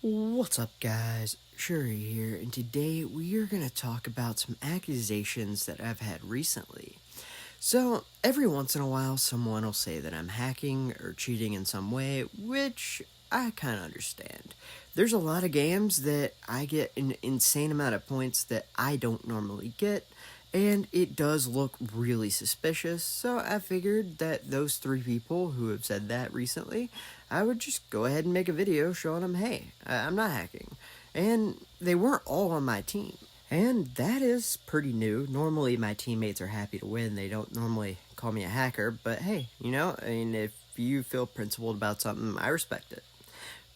What's up, guys? Shouri here, and today we are going to talk about some accusations that I've had recently. So, every once in a while, someone will say that I'm hacking or cheating in some way, which I kind of understand. There's a lot of games that I get an insane amount of points that I don't normally get, and it does look really suspicious, so I figured that those three people who have said that recently, I would just go ahead and make a video showing them, hey, I'm not hacking. And they weren't all on my team. And that is pretty new. Normally, my teammates are happy to win. They don't normally call me a hacker, but hey, if you feel principled about something, I respect it.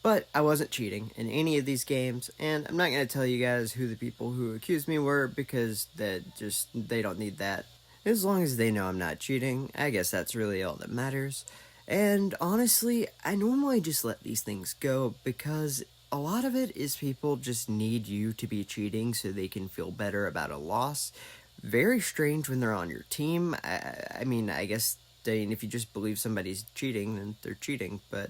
But I wasn't cheating in any of these games, and I'm not going to tell you guys who the people who accused me were because they don't need that. As long as they know I'm not cheating, I guess that's really all that matters. And honestly, I normally just let these things go because a lot of it is people just need you to be cheating so they can feel better about a loss. Very strange when they're on your team. I guess if you just believe somebody's cheating, then they're cheating, but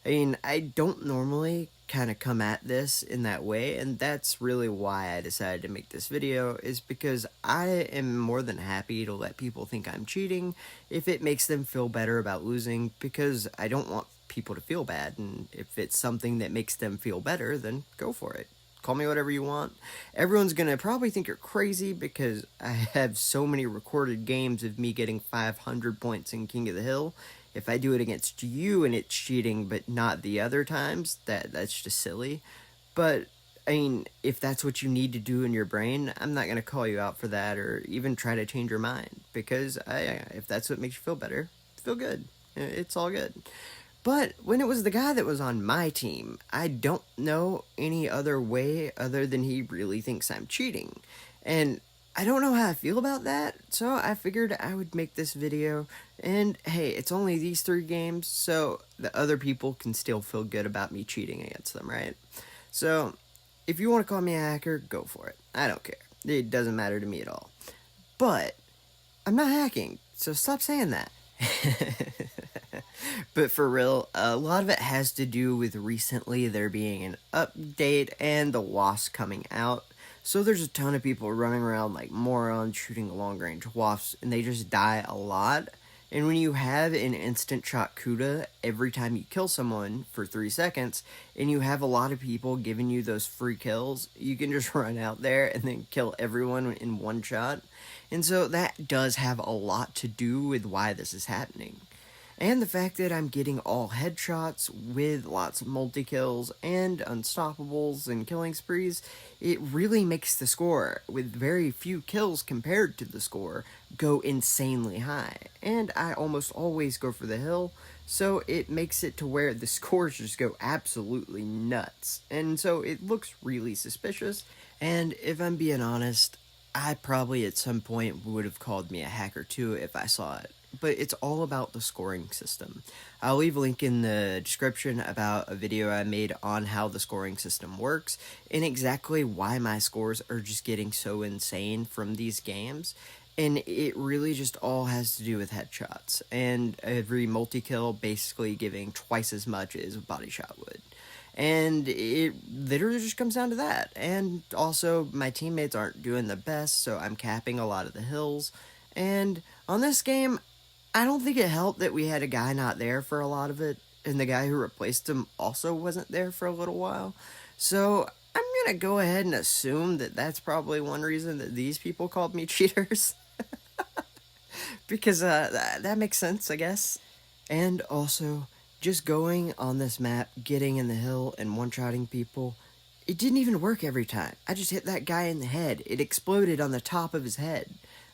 I don't normally kind of come at this in that way, and that's really why I decided to make this video, is because I am more than happy to let people think I'm cheating if it makes them feel better about losing, because I don't want people to feel bad, and if it's something that makes them feel better, then go for it. Call me whatever you want. Everyone's gonna probably think you're crazy because I have so many recorded games of me getting 500 points in King of the Hill. If I do it against you and it's cheating but not the other times, that's just silly. But if that's what you need to do in your brain, I'm not gonna call you out for that or even try to change your mind, because if that's what makes you feel better, feel good. It's all good. But when it was the guy that was on my team, I don't know any other way other than he really thinks I'm cheating. And I don't know how I feel about that, so I figured I would make this video. And hey, it's only these three games, so the other people can still feel good about me cheating against them, right? So if you want to call me a hacker, go for it. I don't care. It doesn't matter to me at all. But I'm not hacking, so stop saying that. But for real, a lot of it has to do with recently there being an update and the WASP coming out. So there's a ton of people running around like morons shooting long range WASPs, and they just die a lot. And when you have an instant shot CUDA every time you kill someone for 3 seconds, and you have a lot of people giving you those free kills, you can just run out there and then kill everyone in one shot. And so that does have a lot to do with why this is happening. And the fact that I'm getting all headshots with lots of multi-kills and unstoppables and killing sprees, it really makes the score, with very few kills compared to the score, go insanely high. And I almost always go for the hill, so it makes it to where the scores just go absolutely nuts. And so it looks really suspicious, and if I'm being honest, I probably at some point would have called me a hacker too if I saw it. But it's all about the scoring system. I'll leave a link in the description about a video I made on how the scoring system works and exactly why my scores are just getting so insane from these games. And it really just all has to do with headshots, and every multi-kill basically giving twice as much as a body shot would. And it literally just comes down to that. And also, my teammates aren't doing the best, so I'm capping a lot of the hills. And on this game, I don't think it helped that we had a guy not there for a lot of it, and the guy who replaced him also wasn't there for a little while. So I'm gonna go ahead and assume that that's probably one reason that these people called me cheaters. Because that makes sense, I guess. And also, just going on this map, getting in the hill and one-shotting people, it didn't even work every time. I just hit that guy in the head. It exploded on the top of his head.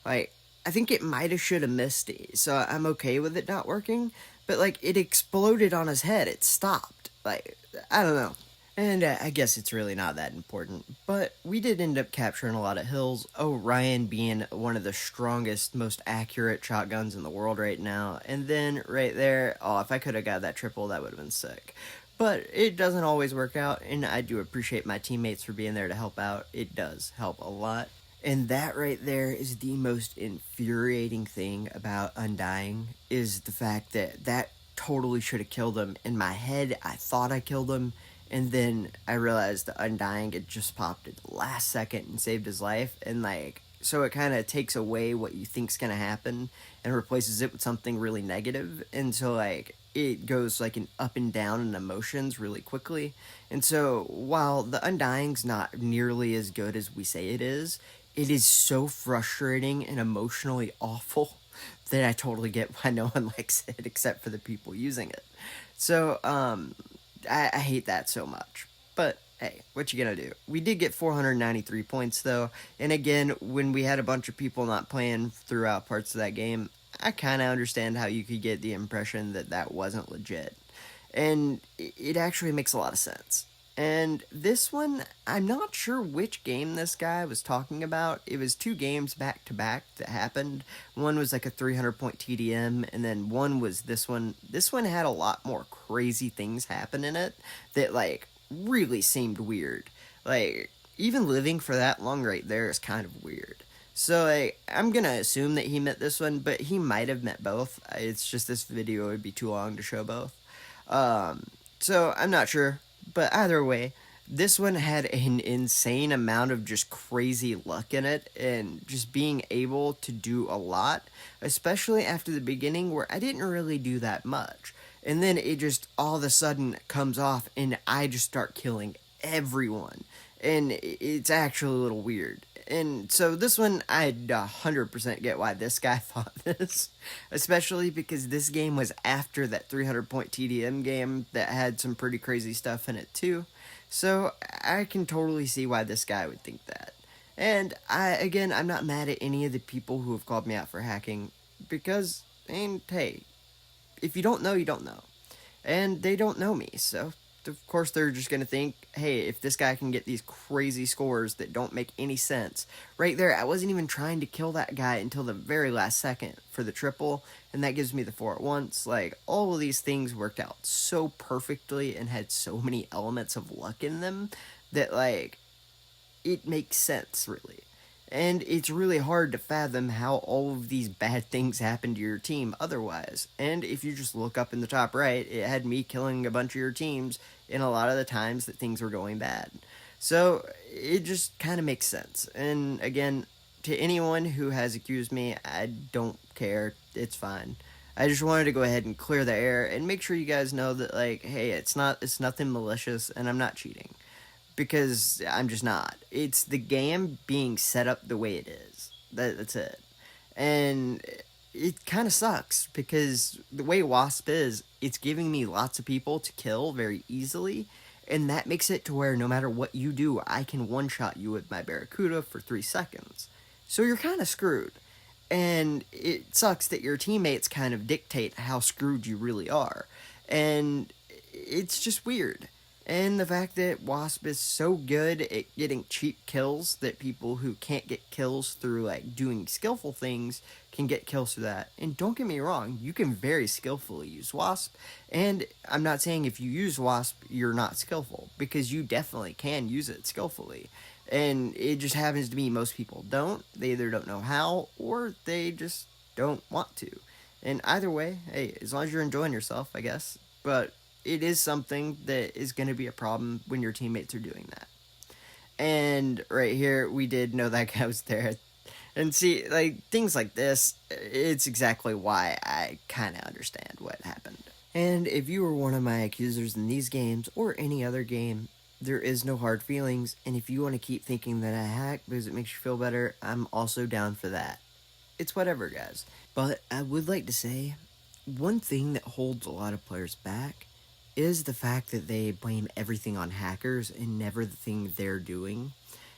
Like, I think it might have should have missed it, so I'm okay with it not working. But, like, it exploded on his head. It stopped. Like, I don't know. And I guess it's really not that important. But we did end up capturing a lot of hills. Orion being one of the strongest, most accurate shotguns in the world right now. And then right there, if I could have got that triple, that would have been sick. But it doesn't always work out, and I do appreciate my teammates for being there to help out. It does help a lot. And that right there is the most infuriating thing about Undying, is the fact that that totally should have killed him. In my head, I thought I killed him, and then I realized the Undying had just popped at the last second and saved his life, and like so it kind of takes away what you think's gonna happen and replaces it with something really negative, and so like it goes like an up and down in emotions really quickly. And so while the Undying's not nearly as good as we say it is so frustrating and emotionally awful that I totally get why no one likes it except for the people using it. So I hate that so much. But hey, what you gonna do? We did get 493 points though, and again, when we had a bunch of people not playing throughout parts of that game, I kind of understand how you could get the impression that that wasn't legit, and it actually makes a lot of sense. And this one, I'm not sure which game this guy was talking about. It was two games back to back that happened. One was like a 300 point TDM, and then one was this one. This one had a lot more crazy things happen in it that, like, really seemed weird. Like, even living for that long right there is kind of weird. So, like, I'm gonna assume that he meant this one, but he might have meant both. It's just this video would be too long to show both. Um, so I'm not sure, but either way, this one had an insane amount of just crazy luck in it, and just being able to do a lot, especially after the beginning where I didn't really do that much. And then it just all of a sudden comes off, and I just start killing everyone. And it's actually a little weird. And so this one, I'd 100% get why this guy thought this. Especially because this game was after that 300 point TDM game that had some pretty crazy stuff in it too. So I can totally see why this guy would think that. And I'm not mad at any of the people who have called me out for hacking. Because, and hey, if you don't know, you don't know. And they don't know me, so of course they're just going to think, hey, if this guy can get these crazy scores that don't make any sense. Right there, I wasn't even trying to kill that guy until the very last second for the triple, and that gives me the 4 at once. Like, all of these things worked out so perfectly and had so many elements of luck in them that, like, it makes sense, really. And it's really hard to fathom how all of these bad things happen to your team otherwise. And if you just look up in the top right, it had me killing a bunch of your teams in a lot of the times that things were going bad. So it just kind of makes sense. And again, to anyone who has accused me, I don't care. It's fine. I just wanted to go ahead and clear the air and make sure you guys know that, like, hey, it's nothing malicious, and I'm not cheating, because I'm just not. It's the game being set up the way it is. That's it. And it kind of sucks because the way Wasp is, it's giving me lots of people to kill very easily, and that makes it to where no matter what you do, I can one-shot you with my Barracuda for 3 seconds. So you're kind of screwed. And it sucks that your teammates kind of dictate how screwed you really are. And it's just weird. And the fact that Wasp is so good at getting cheap kills that people who can't get kills through, like, doing skillful things can get kills through that. And don't get me wrong, you can very skillfully use Wasp. And I'm not saying if you use Wasp, you're not skillful, because you definitely can use it skillfully. And it just happens to be most people don't. They either don't know how, or they just don't want to. And either way, hey, as long as you're enjoying yourself, I guess. But it is something that is going to be a problem when your teammates are doing that. And right here, we did know that guy was there. And see, like, things like this, it's exactly why I kind of understand what happened. And if you were one of my accusers in these games, or any other game, there is no hard feelings. And if you want to keep thinking that I hack because it makes you feel better, I'm also down for that. It's whatever, guys. But I would like to say, one thing that holds a lot of players back is the fact that they blame everything on hackers and never the thing they're doing.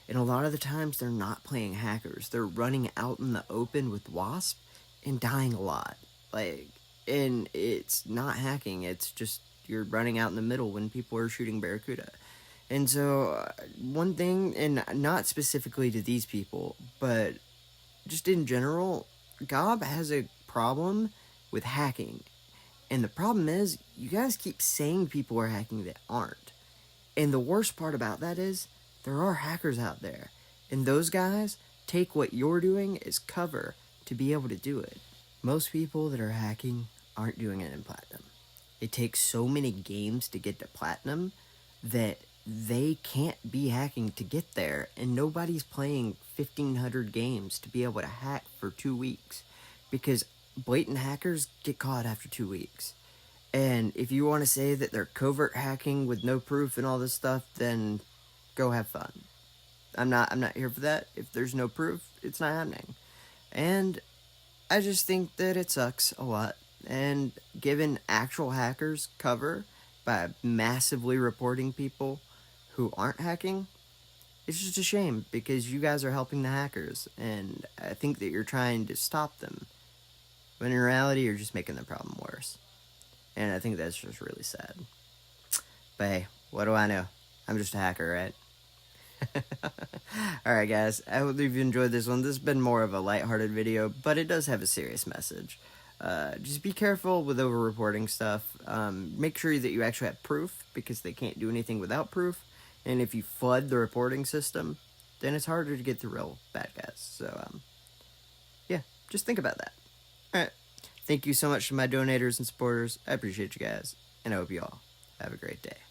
And a lot of the times they're not playing hackers. They're running out in the open with Wasp and dying a lot. Like, and it's not hacking. It's just you're running out in the middle when people are shooting Barracuda. And so, one thing, and not specifically to these people, but just in general, Gob has a problem with hacking. And the problem is, you guys keep saying people are hacking that aren't. And the worst part about that is, there are hackers out there. And those guys take what you're doing as cover to be able to do it. Most people that are hacking aren't doing it in Platinum. It takes so many games to get to Platinum that they can't be hacking to get there, and nobody's playing 1,500 games to be able to hack for 2 weeks, because blatant hackers get caught after 2 weeks. And if you want to say that they're covert hacking with no proof and all this stuff, then go have fun. I'm not here for that. If there's no proof, it's not happening. And I just think that it sucks a lot. And giving actual hackers cover by massively reporting people who aren't hacking, it's just a shame, because you guys are helping the hackers, and I think that you're trying to stop them, when in reality you're just making the problem worse. And I think that's just really sad. But hey, what do I know? I'm just a hacker, right? Alright guys, I hope you've enjoyed this one. This has been more of a lighthearted video, but it does have a serious message. Just be careful with over-reporting stuff. Make sure that you actually have proof, because they can't do anything without proof. And if you flood the reporting system, then it's harder to get the real bad guys. So, yeah, just think about that. Alright, thank you so much to my donators and supporters. I appreciate you guys, and I hope you all have a great day.